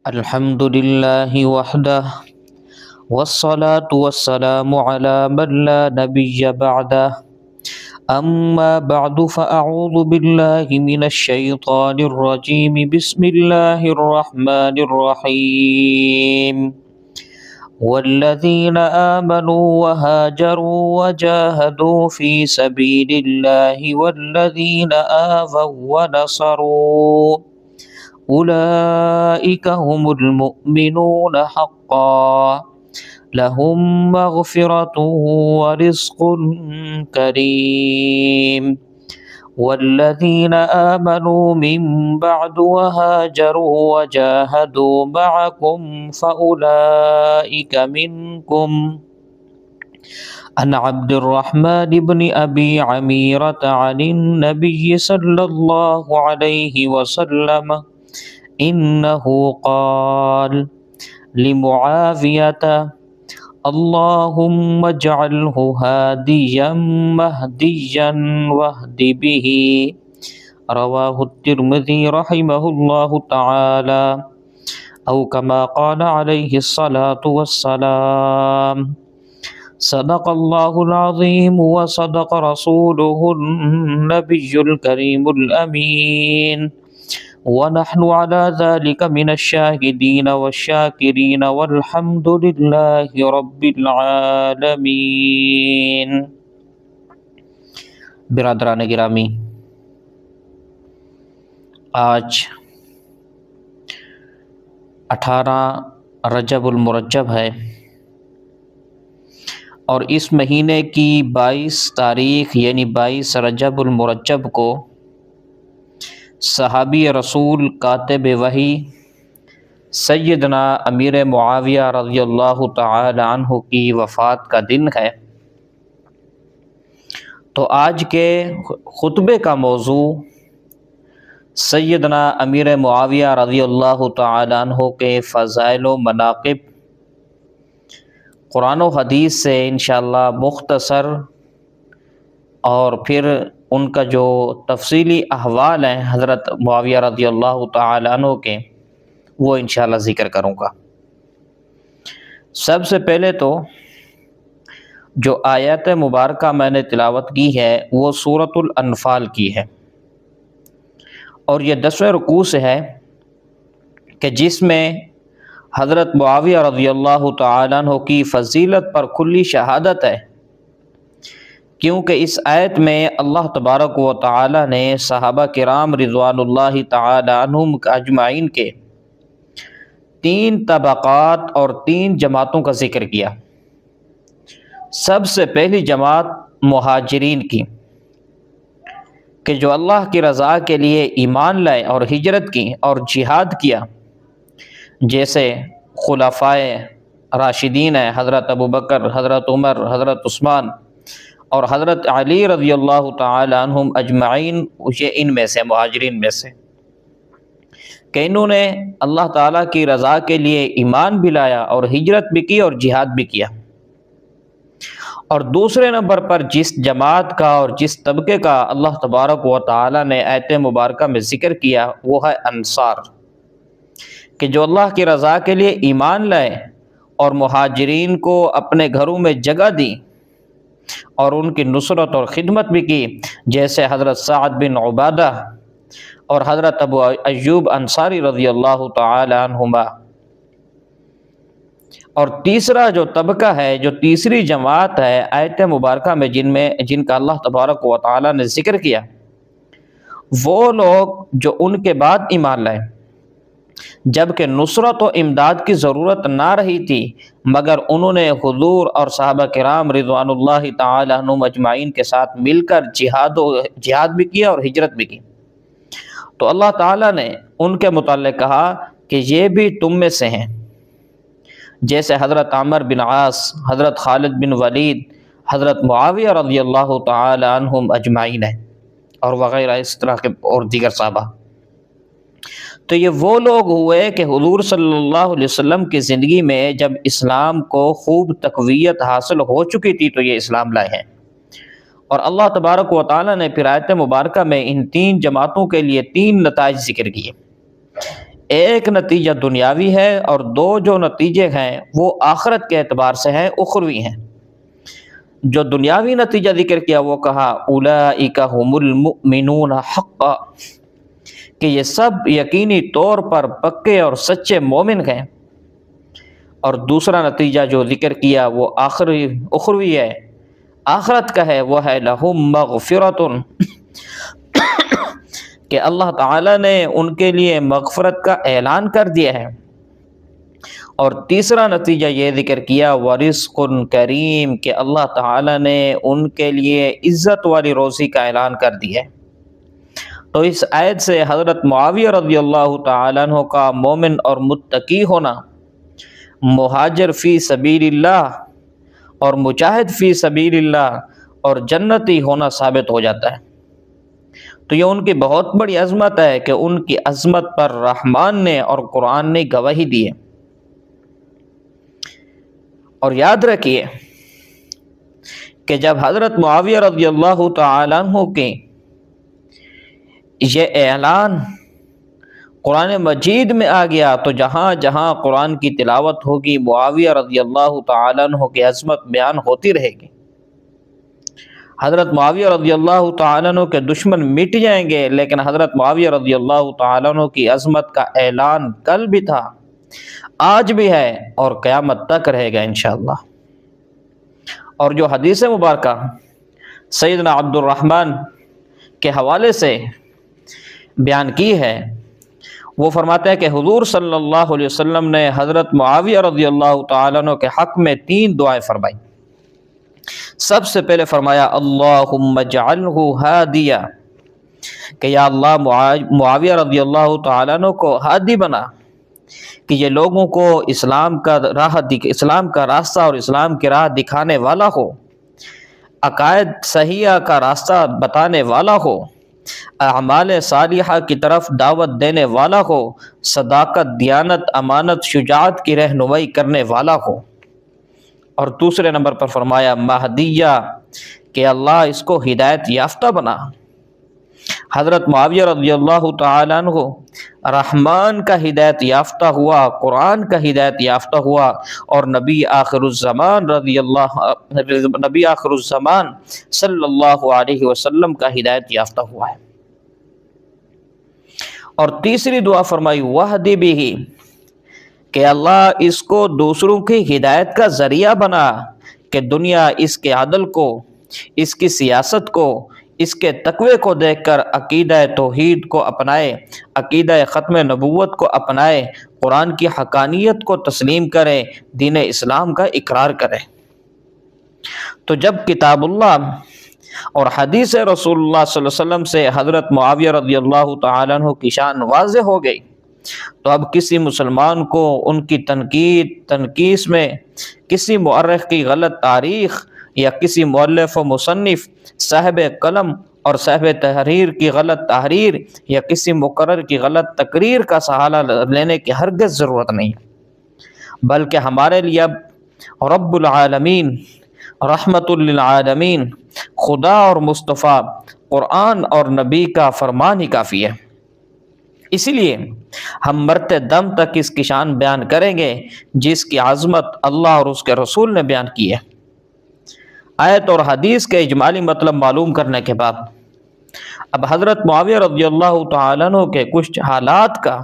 الحمد لله وحده والصلاة والسلام على من لا نبي بعده أما بعد فأعوذ بالله من الشيطان الرجيم بسم الله الرحمن الرحيم والذين آمنوا وهاجروا وجاهدوا في سبيل الله والذين آووا ونصروا أولئك هم المؤمنون حقا لهم مغفرة ورزق كريم والذين آمنوا من بعد وهاجروا وجاهدوا معكم فأولئك منكم عن عبد الرحمن بن أبي عميرة عن النبي صلى الله عليه وسلم إنه قال لمعاوية اللهم اجعله هاديا مهديا واهد به رواه الترمذي رحمه الله تعالى أو كما قال عليه الصلاة والسلام صدق الله العظيم وصدق رسوله النبي الكريم الأمين ونحن على ذلك من الشاهدين والشاكرين والحمد لله رب العالمین۔ برادران گرامی، آج 18 رجب المرجب ہے اور اس مہینے کی 22 تاریخ یعنی 22 رجب المرجب کو صحابی رسول کاتب وحی سیدنا امیر معاویہ رضی اللہ تعالی عنہ کی وفات کا دن ہے۔ تو آج کے خطبے کا موضوع سیدنا امیر معاویہ رضی اللہ تعالی عنہ کے فضائل و مناقب قرآن و حدیث سے انشاءاللہ مختصر، اور پھر ان کا جو تفصیلی احوال ہیں حضرت معاویہ رضی اللہ تعالی عنہ کے، وہ انشاءاللہ ذکر کروں گا۔ سب سے پہلے تو جو آیت مبارکہ میں نے تلاوت کی ہے وہ سورۃ الانفال کی ہے، اور یہ 10ویں رکوع سے ہے کہ جس میں حضرت معاویہ رضی اللہ تعالی عنہ کی فضیلت پر کھلی شہادت ہے، کیونکہ اس آیت میں اللہ تبارک و تعالی نے صحابہ کرام رضوان اللہ تعالی عنہم اجمعین کے 3 طبقات اور 3 جماعتوں کا ذکر کیا۔ سب سے پہلی جماعت مہاجرین کی، کہ جو اللہ کی رضا کے لیے ایمان لائے اور ہجرت کی اور جہاد کیا، جیسے خلفائے راشدین ہیں حضرت ابوبکر، حضرت عمر، حضرت عثمان اور حضرت علی رضی اللہ تعالی عنہم اجمعین، یہ ان میں سے مہاجرین میں سے کہ انہوں نے اللہ تعالیٰ کی رضا کے لیے ایمان بھی لایا اور ہجرت بھی کی اور جہاد بھی کیا۔ اور دوسرے نمبر پر جس جماعت کا اور جس طبقے کا اللہ تبارک و تعالیٰ نے آیت مبارکہ میں ذکر کیا، وہ ہے انصار، کہ جو اللہ کی رضا کے لیے ایمان لائے اور مہاجرین کو اپنے گھروں میں جگہ دی اور ان کی نصرت اور خدمت بھی کی، جیسے حضرت سعد بن عبادہ اور حضرت ابو ایوب انصاری رضی اللہ تعالی عنہما۔ اور تیسرا جو طبقہ ہے، جو تیسری جماعت ہے آیت مبارکہ میں جن کا اللہ تبارک و تعالی نے ذکر کیا، وہ لوگ جو ان کے بعد ایمان لائے، جبکہ نصرت و امداد کی ضرورت نہ رہی تھی، مگر انہوں نے حضور اور صحابہ کرام رضوان اللہ تعالی عنہم اجمعین کے ساتھ مل کر جہاد بھی کیا اور ہجرت بھی کی۔ تو اللہ تعالیٰ نے ان کے متعلق کہا کہ یہ بھی تم میں سے ہیں، جیسے حضرت عمر بن عاص، حضرت خالد بن ولید، حضرت معاویہ رضی اللہ تعالی عنہم اجمعین ہیں، اور وغیرہ اس طرح کے اور دیگر صحابہ۔ تو یہ وہ لوگ ہوئے کہ حضور صلی اللہ علیہ وسلم کی زندگی میں جب اسلام کو خوب تقویت حاصل ہو چکی تھی تو یہ اسلام لائے ہیں، اور اللہ تبارک و تعالیٰ نے پھر آیت مبارکہ میں ان 3 جماعتوں کے لیے 3 نتائج ذکر کیے۔ ایک نتیجہ دنیاوی ہے اور دو جو نتیجے ہیں وہ آخرت کے اعتبار سے ہیں، اخروی ہیں۔ جو دنیاوی نتیجہ ذکر کیا وہ کہا اولئک هم المؤمنون حقا، کہ یہ سب یقینی طور پر پکے اور سچے مومن ہیں۔ اور دوسرا نتیجہ جو ذکر کیا وہ اخروی ہے، آخرت کا ہے، وہ ہے لہم مغفرۃ، کہ اللہ تعالیٰ نے ان کے لیے مغفرت کا اعلان کر دیا ہے۔ اور تیسرا نتیجہ یہ ذکر کیا ورزق کریم، کہ اللہ تعالیٰ نے ان کے لیے عزت والی روزی کا اعلان کر دیا ہے۔ تو اس آیت سے حضرت معاویہ رضی اللہ تعالیٰ عنہ کا مومن اور متقی ہونا، مہاجر فی سبیل اللہ اور مجاہد فی سبیل اللہ اور جنتی ہونا ثابت ہو جاتا ہے۔ تو یہ ان کی بہت بڑی عظمت ہے کہ ان کی عظمت پر رحمان نے اور قرآن نے گواہی دی ہے۔ اور یاد رکھیے کہ جب حضرت معاویہ رضی اللہ تعالیٰ عنہ کے یہ اعلان قرآن مجید میں آ گیا تو جہاں جہاں قرآن کی تلاوت ہوگی معاویہ رضی اللہ تعالیٰ عنہ کی عظمت بیان ہوتی رہے گی۔ حضرت معاویہ رضی اللہ تعالیٰ عنہ کے دشمن مٹ جائیں گے، لیکن حضرت معاویہ رضی اللہ تعالیٰ عنہ کی عظمت کا اعلان کل بھی تھا، آج بھی ہے اور قیامت تک رہے گا انشاءاللہ۔ اور جو حدیث مبارکہ سیدنا عبد الرحمن کے حوالے سے بیان کی ہے، وہ فرماتے ہیں کہ حضور صلی اللہ علیہ وسلم نے حضرت معاویہ رضی اللہ تعالیٰ عنہ کے حق میں 3 دعائیں فرمائی۔ سب سے پہلے فرمایا اللہم اجعلہ ہادیہ، کہ یا اللہ معاویہ رضی اللہ تعالیٰ عنہ کو ہادی بنا، کہ یہ لوگوں کو اسلام کا راستہ اور اسلام کی راہ دکھانے والا ہو، عقائد صحیحہ کا راستہ بتانے والا ہو، اعمال صالحہ کی طرف دعوت دینے والا ہو، صداقت، دیانت، امانت، شجاعت کی رہنمائی کرنے والا ہو۔ اور دوسرے نمبر پر فرمایا مہدیہ، کہ اللہ اس کو ہدایت یافتہ بنا۔ حضرت معاویہ رضی اللہ تعالیٰ عنہ رحمان کا ہدایت یافتہ ہوا، قرآن کا ہدایت یافتہ ہوا، اور نبی آخر الزمان صلی اللہ علیہ وسلم کا ہدایت یافتہ ہوا ہے۔ اور تیسری دعا فرمائی وہدی بہ، کہ اللہ اس کو دوسروں کی ہدایت کا ذریعہ بنا، کہ دنیا اس کے عدل کو، اس کی سیاست کو، اس کے تقوی کو دیکھ کر عقیدہ توحید کو اپنائے، عقیدہ ختم نبوت کو اپنائے، قرآن کی حقانیت کو تسلیم کرے، دین اسلام کا اقرار کرے۔ تو جب کتاب اللہ اور حدیث رسول اللہ صلی اللہ علیہ وسلم سے حضرت معاویہ رضی اللہ تعالیٰ عنہ کی شان واضح ہو گئی، تو اب کسی مسلمان کو ان کی تنقیس میں کسی مورخ کی غلط تاریخ یا کسی مؤلف و مصنف، صاحب قلم اور صاحب تحریر کی غلط تحریر یا کسی مقرر کی غلط تقریر کا سہارا لینے کی ہرگز ضرورت نہیں، بلکہ ہمارے لیے اب رب العالمین، رحمت للعالمین، خدا اور مصطفیٰ، قرآن اور نبی کا فرمان ہی کافی ہے۔ اسی لیے ہم مرتے دم تک اس کی شان بیان کریں گے جس کی عظمت اللہ اور اس کے رسول نے بیان کی ہے۔ آیت اور حدیث کے اجمالی مطلب معلوم کرنے کے بعد اب حضرت معاویہ رضی اللہ تعالیٰ عنہ کے کچھ حالات کا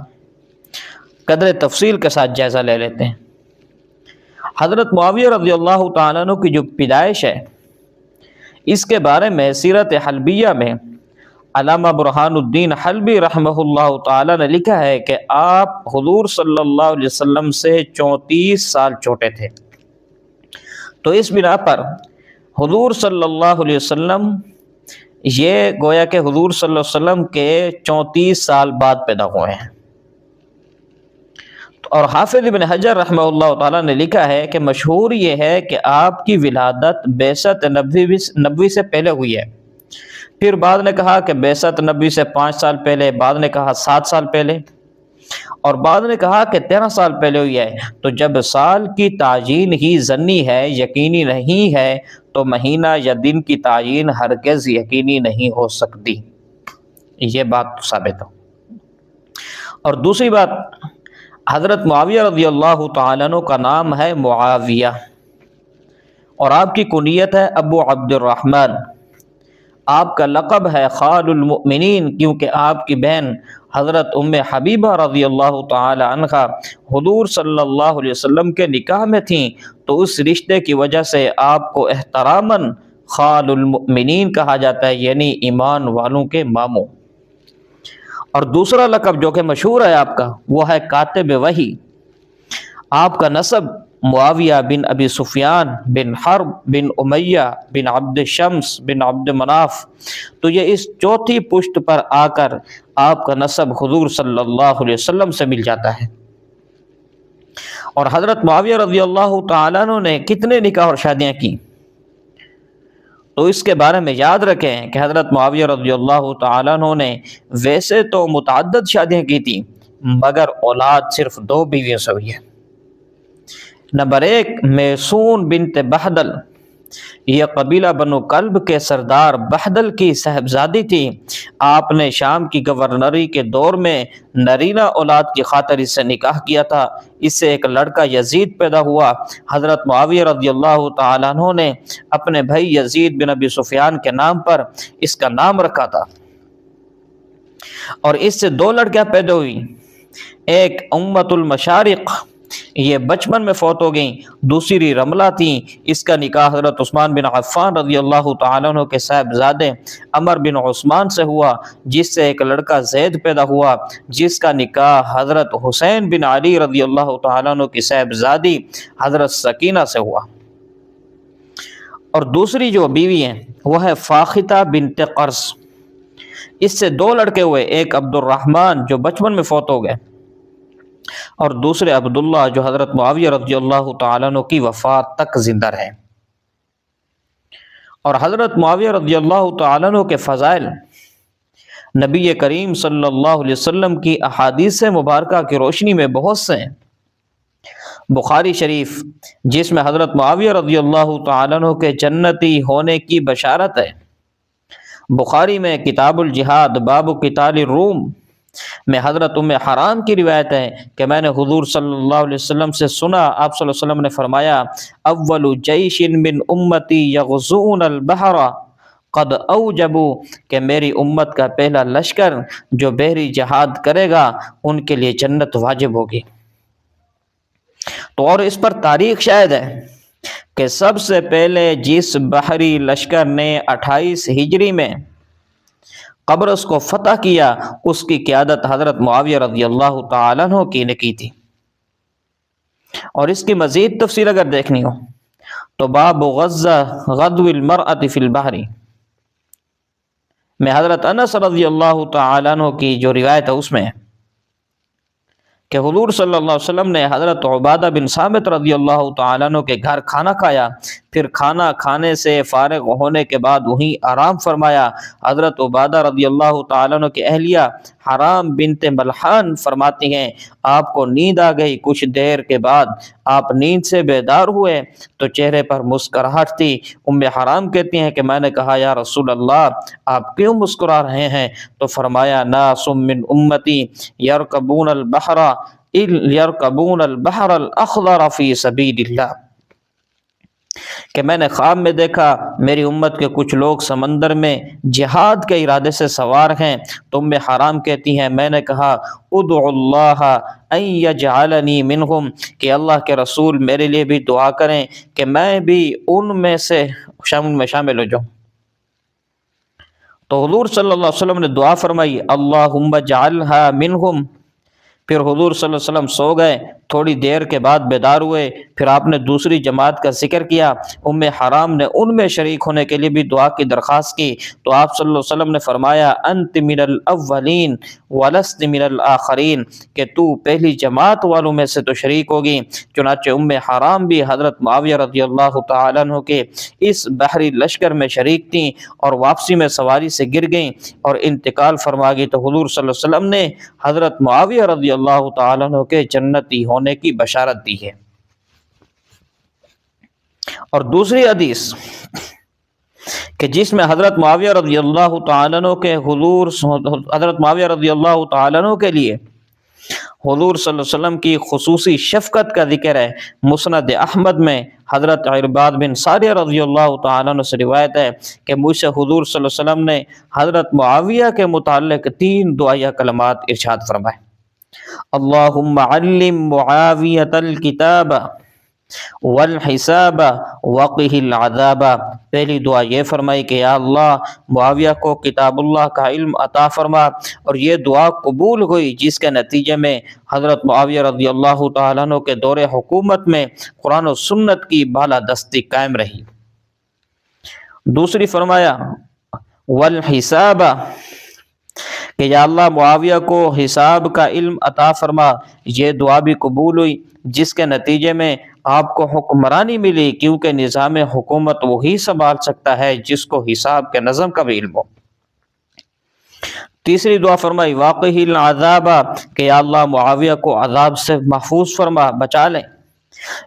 قدر تفصیل کے ساتھ جائزہ لے لیتے ہیں۔ حضرت معاویہ رضی اللہ تعالیٰ عنہ کی جو پیدائش ہے، اس کے بارے میں سیرت حلبیہ میں علامہ برہان الدین حلبی رحمہ اللہ تعالیٰ نے لکھا ہے کہ آپ حضور صلی اللہ علیہ وسلم سے 34 سال چھوٹے تھے۔ تو اس بنا پر حضور صلی اللہ علیہ وسلم یہ گویا کہ حضور صلی اللہ علیہ وسلم کے 34 سال بعد پیدا ہوئے ہیں۔ اور حافظ ابن حجر رحمہ اللہ تعالیٰ نے لکھا ہے کہ مشہور یہ ہے کہ آپ کی ولادت بعثت نبوی سے پہلے ہوئی ہے، پھر بعد نے کہا کہ بعثت نبوی سے 5 سال پہلے، بعد نے کہا 7 سال پہلے، اور بعد نے کہا کہ 13 سال پہلے ہوئی ہے۔ تو جب سال کی تعیین ہی ظنی ہے، یقینی نہیں ہے، تو مہینہ یا دن کی تعیین ہرگز یقینی نہیں ہو سکتی، یہ بات ثابت ہو۔ اور دوسری بات، حضرت معاویہ رضی اللہ تعالیٰ عنہ کا نام ہے معاویہ، اور آپ کی کنیت ہے ابو عبد الرحمن، آپ کا لقب ہے خال المؤمنین، کیونکہ آپ کی بہن حضرت ام حبیبہ رضی اللہ تعالی عنہا حضور صلی اللہ علیہ وسلم کے نکاح میں تھیں، تو اس رشتے کی وجہ سے آپ کو احتراماً خال المؤمنین کہا جاتا ہے، یعنی ایمان والوں کے ماموں۔ اور دوسرا لقب جو کہ مشہور ہے آپ کا، وہ ہے کاتب وحی۔ آپ کا نسب معاویہ بن ابی سفیان بن حرب بن امیہ بن عبد شمس بن عبد مناف، تو یہ اس چوتھی پشت پر آ کر آپ کا نسب حضور صلی اللہ علیہ وسلم سے مل جاتا ہے۔ اور حضرت معاویہ رضی اللہ تعالیٰ عنہ نے کتنے نکاح اور شادیاں کی، تو اس کے بارے میں یاد رکھیں کہ حضرت معاویہ رضی اللہ تعالیٰ عنہ نے ویسے تو متعدد شادیاں کی تھیں، مگر اولاد صرف 2 بیویوں سے ہوئی ہے۔ نمبر 1 میسون بنت بہدل، یہ قبیلہ بنو کلب کے سردار بہدل کی صاحبزادی تھی۔ آپ نے شام کی گورنری کے دور میں نرینہ اولاد کی خاطر اس سے نکاح کیا تھا۔ اس سے ایک لڑکا یزید پیدا ہوا۔ حضرت معاویہ رضی اللہ تعالیٰ عنہ نے اپنے بھائی یزید بن ابی سفیان کے نام پر اس کا نام رکھا تھا، اور اس سے 2 لڑکیاں پیدا ہوئی، ایک امت المشارق، یہ بچپن میں فوت ہو گئیں، دوسری رملہ تھیں، اس کا نکاح حضرت عثمان بن عفان رضی اللہ تعالیٰ عنہ کے صاحبزادے عمر بن عثمان سے ہوا، جس سے ایک لڑکا زید پیدا ہوا، جس کا نکاح حضرت حسین بن علی رضی اللہ تعالیٰ عنہ کی صاحبزادی حضرت سکینہ سے ہوا۔ اور دوسری جو بیوی ہیں وہ ہے فاختہ بنت قرص، اس سے 2 لڑکے ہوئے، ایک عبد الرحمن جو بچپن میں فوت ہو گئے، اور دوسرے عبداللہ جو حضرت معاویہ رضی اللہ تعالیٰ عنہ کی وفات تک زندہ رہے۔ اور حضرت معاویہ رضی اللہ تعالیٰ عنہ کے فضائل نبی کریم صلی اللہ علیہ وسلم کی احادیث مبارکہ کی روشنی میں بہت سے ہیں۔ بخاری شریف جس میں حضرت معاویہ رضی اللہ تعالیٰ عنہ کے جنتی ہونے کی بشارت ہے، بخاری میں کتاب الجہاد باب قتال الروم میں حضرت ام حرام کی روایت ہے کہ میں نے حضور صلی اللہ علیہ وسلم سے سنا، آپ صلی اللہ علیہ وسلم نے فرمایا اول جیش من امتی یغزون البحر قد اوجبوا، کہ میری امت کا پہلا لشکر جو بحری جہاد کرے گا ان کے لیے جنت واجب ہوگی۔ تو اور اس پر تاریخ شاہد ہے کہ سب سے پہلے جس بحری لشکر نے 28 ہجری میں قبرص کو فتح کیا، اس کی قیادت حضرت معاویہ رضی اللہ تعالیٰ عنہ نے کی تھی۔ اور اس کی مزید تفصیل اگر دیکھنی ہو تو باب غزو المرأة فی البحر میں حضرت انس رضی اللہ تعالیٰ عنہ کی جو روایت ہے اس میں کہ حضور صلی اللہ علیہ وسلم نے حضرت عبادہ بن صامت رضی اللہ تعالیٰ عنہ کے گھر کھانا کھایا، پھر کھانا کھانے سے فارغ ہونے کے بعد وہیں آرام فرمایا۔ حضرت عبادہ رضی اللہ تعالیٰ عنہ کی اہلیہ حرام بنت ملحان فرماتی ہیں آپ کو نیند آ گئی، کچھ دیر کے بعد آپ نیند سے بیدار ہوئے تو چہرے پر مسکراہٹ تھی۔ ام حرام کہتی ہیں کہ میں نے کہا یا رسول اللہ آپ کیوں مسکرا رہے ہیں؟ تو فرمایا ناس من امتی یرکبون البحر الاخضر فی سبیل اللہ، کہ میں نے خواب میں دیکھا میری امت کے کچھ لوگ سمندر میں جہاد کے ارادے سے سوار ہیں۔ تو ام حرام کہتی ہیں میں نے کہا ادعو اللہ ان یجعلنی منہم، کہ اللہ کے رسول میرے لیے بھی دعا کریں کہ میں بھی ان میں سے شامل ہو جاؤں۔ تو حضور صلی اللہ علیہ وسلم نے دعا فرمائی اللہم اجعلھا منہم، پھر حضور صلی اللہ علیہ وسلم سو گئے، تھوڑی دیر کے بعد بیدار ہوئے، پھر آپ نے دوسری جماعت کا ذکر کیا، ام حرام نے ان میں شریک ہونے کے لیے بھی دعا کی درخواست کی، تو آپ صلی اللہ علیہ وسلم نے فرمایا انت من الاولین ولست من الاخرین، کہ تو پہلی جماعت والوں میں سے تو شریک ہوگی۔ چنانچہ ام حرام بھی حضرت معاویہ رضی اللہ تعالیٰ عنہ کے اس بحری لشکر میں شریک تھیں، اور واپسی میں سواری سے گر گئیں اور انتقال فرما گئی۔ تو حضور صلی اللہ علیہ وسلم نے حضرت معاویہ رضی اللہ تعالیٰ عنہ کے جنتی ہونے کی بشارت دی ہے۔ اور دوسری حدیث کہ جس میں حضرت معاویہ رضی اللہ تعالیٰ عنہ کے حضرت معاویہ رضی اللہ تعالیٰ عنہ کے لیے حضور صلی اللہ علیہ وسلم کی خصوصی شفقت کا ذکر ہے۔ مسند احمد میں حضرت عرباد بن ساریہ رضی اللہ تعالیٰ عنہ سے روایت ہے کہ مجھ سے حضور صلی اللہ علیہ وسلم نے حضرت معاویہ کے متعلق 3 دعائیہ کلمات ارشاد فرمائے۔ اللہم علم معاویۃ الکتاب والحساب وقہ العذاب۔ پہلی دعا یہ فرمائی کہ یا اللہ معاویہ کو کتاب اللہ کا علم عطا فرما، اور یہ دعا قبول ہوئی جس کے نتیجے میں حضرت معاویہ رضی اللہ تعالیٰ عنہ کے دور حکومت میں قرآن و سنت کی بالادستی قائم رہی۔ دوسری فرمایا والحساب، کہ یا اللہ معاویہ کو حساب کا علم عطا فرما، یہ دعا بھی قبول ہوئی جس کے نتیجے میں آپ کو حکمرانی ملی، کیونکہ نظام حکومت وہی سنبھال سکتا ہے جس کو حساب کے نظم کا بھی علم ہو۔ تیسری دعا فرمائی واقعی العذاب، کہ یا اللہ معاویہ کو عذاب سے محفوظ فرما، بچا لیں،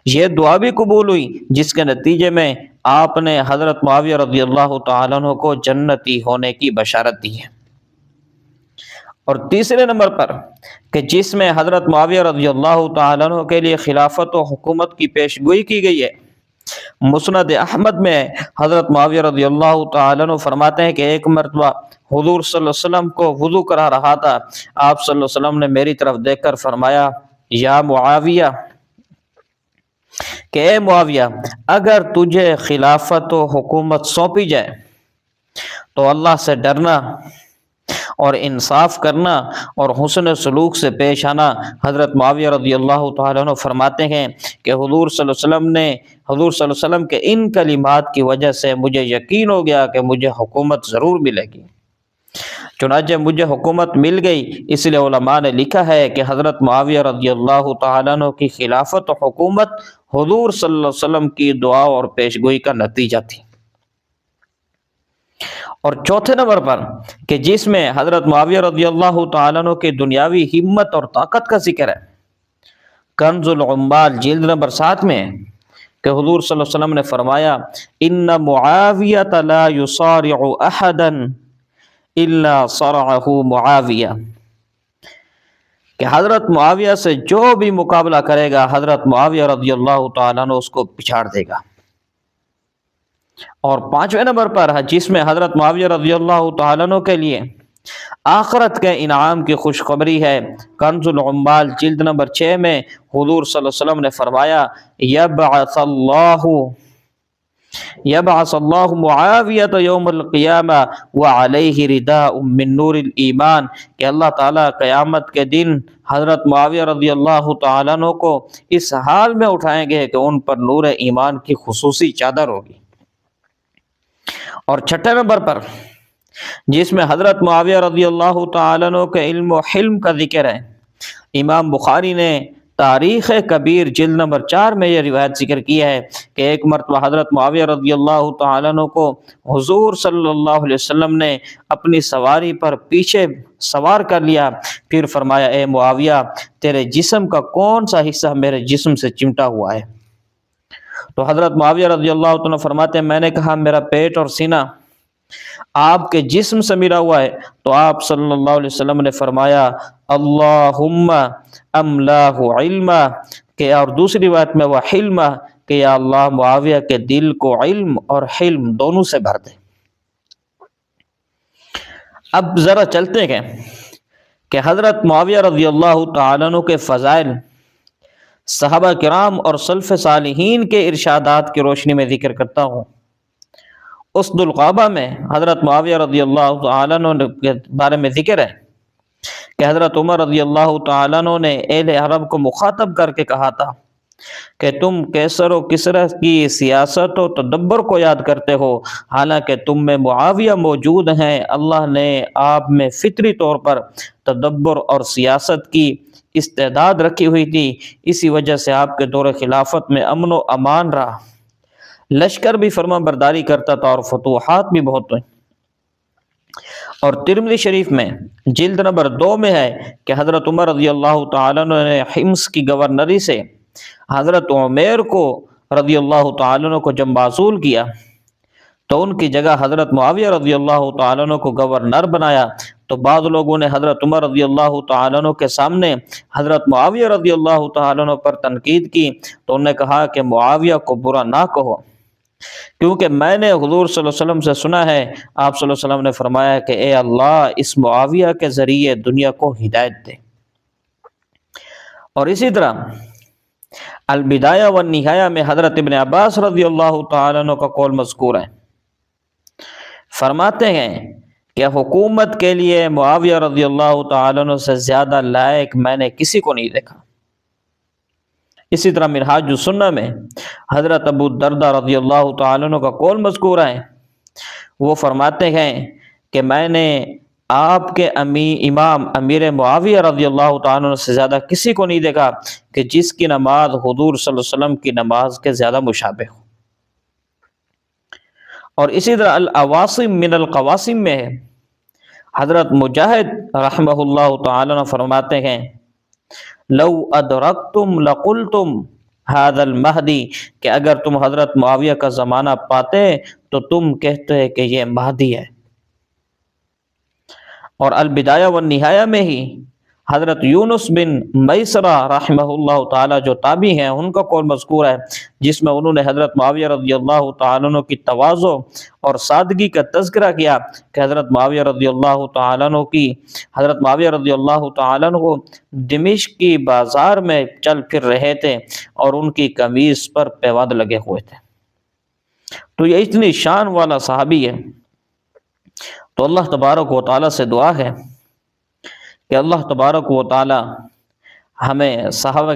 یہ دعا بھی قبول ہوئی جس کے نتیجے میں آپ نے حضرت معاویہ رضی اللہ تعالیٰ عنہ کو جنتی ہونے کی بشارت دی ہے۔ اور تیسرے نمبر پر کہ جس میں حضرت معاویہ رضی اللہ تعالیٰ عنہ کے لیے خلافت و حکومت کی پیشگوئی کی گئی ہے۔ مسند احمد میں حضرت معاویہ رضی اللہ تعالیٰ عنہ فرماتے ہیں کہ ایک مرتبہ حضور صلی اللہ علیہ وسلم کو وضو کرا رہا تھا، آپ صلی اللہ علیہ وسلم نے میری طرف دیکھ کر فرمایا یا معاویہ، کہ اے معاویہ اگر تجھے خلافت و حکومت سونپی جائے تو اللہ سے ڈرنا اور انصاف کرنا اور حسن سلوک سے پیش آنا۔ حضرت معاویہ رضی اللہ تعالیٰ عنہ فرماتے ہیں کہ حضور صلی اللہ علیہ وسلم کے ان کلمات کی وجہ سے مجھے یقین ہو گیا کہ مجھے حکومت ضرور ملے گی۔ چنانچہ مجھے حکومت مل گئی۔ اس لیے علماء نے لکھا ہے کہ حضرت معاویہ رضی اللہ تعالیٰ عنہ کی خلافت و حکومت حضور صلی اللہ علیہ وسلم کی دعا اور پیشگوئی کا نتیجہ تھی۔ اور چوتھے نمبر پر کہ جس میں حضرت معاویہ رضی اللہ تعالیٰ عنہ کی دنیاوی ہمت اور طاقت کا ذکر ہے، کنز العمال جلد نمبر 7 میں کہ حضور صلی اللہ علیہ وسلم نے فرمایا ان معاویہ لا یصارع احدا الا صرعہ معاویہ، کہ حضرت معاویہ سے جو بھی مقابلہ کرے گا حضرت معاویہ رضی اللہ تعالیٰ عنہ اس کو پچھاڑ دے گا۔ اور 5ویں نمبر پر جس میں حضرت معاویہ رضی اللہ تعالیٰ عنہ کے لیے آخرت کے انعام کی خوشخبری ہے، کنز العمال جلد نمبر 6 میں حضور صلی اللہ علیہ وسلم نے فرمایا یبعث اللہ معاویۃ یوم القیامہ وعلیہ رداء من نور الایمان، کہ اللہ تعالیٰ قیامت کے دن حضرت معاویہ رضی اللہ تعالیٰ عنہ کو اس حال میں اٹھائیں گے کہ ان پر نور ایمان کی خصوصی چادر ہوگی۔ اور 6 نمبر پر جس میں حضرت معاویہ رضی اللہ تعالیٰ عنہ کے علم و حلم کا ذکر ہے، امام بخاری نے تاریخ کبیر جلد نمبر 4 میں یہ روایت ذکر کی ہے کہ ایک مرتبہ حضرت معاویہ رضی اللہ تعالیٰ عنہ کو حضور صلی اللہ علیہ وسلم نے اپنی سواری پر پیچھے سوار کر لیا، پھر فرمایا اے معاویہ تیرے جسم کا کون سا حصہ میرے جسم سے چمٹا ہوا ہے؟ تو حضرت معاویہ رضی اللہ تعالیٰ فرماتے ہیں میں نے کہا میرا پیٹ اور سینہ آپ کے جسم سے ملا ہوا ہے، تو آپ صلی اللہ علیہ وسلم نے فرمایا اللہم املاہ علما، کہ اور دوسری بات میں وہ حلم، کہ یا اللہ معاویہ کے دل کو علم اور حلم دونوں سے بھر دے۔ اب ذرا چلتے ہیں کہ حضرت معاویہ رضی اللہ تعالیٰ عنہ کے فضائل صحابہ کرام اور سلف صالحین کے ارشادات کی روشنی میں ذکر کرتا ہوں۔ اسد الغابہ میں حضرت معاویہ رضی اللہ تعالیٰ عنہ کے بارے میں ذکر ہے کہ حضرت عمر رضی اللہ تعالیٰ عنہ نے اہل عرب کو مخاطب کر کے کہا تھا کہ تم کیسر و کسرا کی سیاست و تدبر کو یاد کرتے ہو، حالانکہ تم میں معاویہ موجود ہیں۔ اللہ نے آپ میں فطری طور پر تدبر اور سیاست کی استعداد رکھی ہوئی تھی، اسی وجہ سے آپ کے دور خلافت میں امن و امان رہا، لشکر بھی فرما برداری کرتا تھا اور فتوحات بھی بہت ہوئی۔ اور ترمذی شریف میں جلد نمبر 2 میں ہے کہ حضرت عمر رضی اللہ تعالیٰ عنہ نے حمص کی گورنری سے حضرت عمیر کو رضی اللہ تعالیٰ عنہ کو جب معزول کیا تو ان کی جگہ حضرت معاویہ رضی اللہ تعالیٰ عنہ کو گورنر بنایا، تو بعض لوگوں نے حضرت عمر رضی اللہ تعالیٰ عنہ کے سامنے حضرت معاویہ رضی اللہ تعالیٰ عنہ پر تنقید کی، تو انہوں نے کہا کہ معاویہ کو برا نہ کہو، کیونکہ میں نے حضور صلی اللہ علیہ وسلم سے سنا ہے، آپ صلی اللہ علیہ وسلم نے فرمایا کہ اے اللہ اس معاویہ کے ذریعے دنیا کو ہدایت دے۔ اور اسی طرح البدایہ والنہایہ میں حضرت ابن عباس رضی اللہ تعالیٰ عنہ کا قول مذکور ہے، فرماتے ہیں کہ حکومت کے لیے معاویہ رضی اللہ تعالیٰ عنہ سے زیادہ لائق میں نے کسی کو نہیں دیکھا۔ اسی طرح منہاج السنہ میں حضرت ابو الدرداء رضی اللہ تعالیٰ عنہ کا قول مذکور ہے، وہ فرماتے ہیں کہ میں نے آپ کے امام امیر معاویہ رضی اللہ تعالیٰ عنہ سے زیادہ کسی کو نہیں دیکھا کہ جس کی نماز حضور صلی اللہ علیہ وسلم کی نماز کے زیادہ مشابہ ہو۔ اور اسی طرح العواصم من القواسم میں ہے، حضرت مجاہد رحمہ اللہ تعالیٰ عنہ فرماتے ہیں لو ادرکتم لقلتم ھذا المہدی، کہ اگر تم حضرت معاویہ کا زمانہ پاتے تو تم کہتے کہ یہ مہدی ہے۔ اور البدایہ والنہایہ میں ہی حضرت یونس بن میسرہ رحمہ اللہ تعالی جو تابعی ہیں، ان کا قول مذکور ہے، جس میں انہوں نے حضرت معاویہ رضی اللہ تعالیٰ عنہ کی تواضع اور سادگی کا تذکرہ کیا کہ حضرت معاویہ رضی اللہ تعالیٰ عنہ کو دمشق کی بازار میں چل پھر رہے تھے اور ان کی قمیص پر پیوند لگے ہوئے تھے۔ تو یہ اتنی شان والا صحابی ہے۔ تو اللہ تبارک و تعالیٰ سے دعا ہے کہ اللہ تبارک و تعالیٰ ہمیں صحابہ